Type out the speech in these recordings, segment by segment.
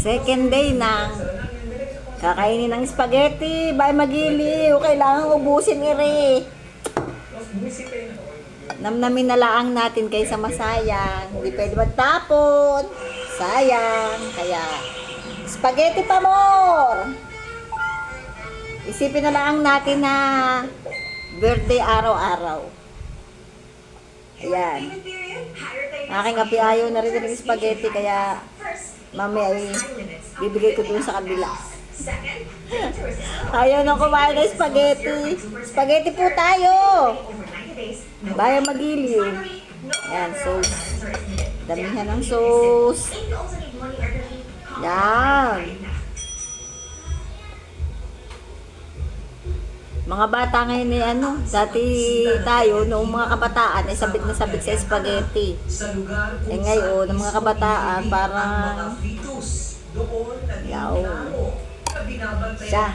Second day na kakainin ng spaghetti. Bay magiliw. Kailangan ubusin ire. Namnamin na laang natin kaysa masayang. Hindi pwede magtapon. Sayang. Kaya, spaghetti pa more. Isipin na laang natin na birthday araw-araw. Ayan. Aking kapi ayaw na rin ng spaghetti. Kaya, mamaya ay bibigay ko dun sa kabila. Ayaw na kumain ng spaghetti. Spaghetti po tayo. Bayan magiliw. Ayan, sauce. Damihan ng sauce. Yan. Mga bata ngayon ay dati tayo, noong mga kabataan ay sabit na sabit sa spaghetti. Eh ngayon, ng mga kabataan, parang yaw. Siya.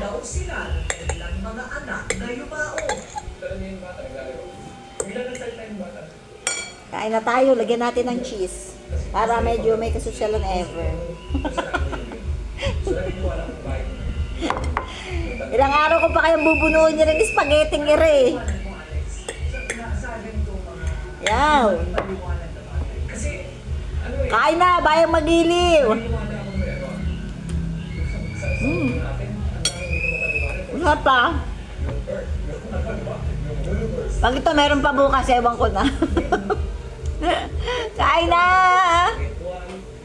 Kain na tayo, lagyan natin ng cheese. Para medyo may kasosyalan ever. Ilang araw ko pa kayang bubunuin niya ng spaghetti ire. Yaw. Kain na, bayang magiliw. Wala pa. Pag ito meron pa bukas, ewan ko na. Kain na!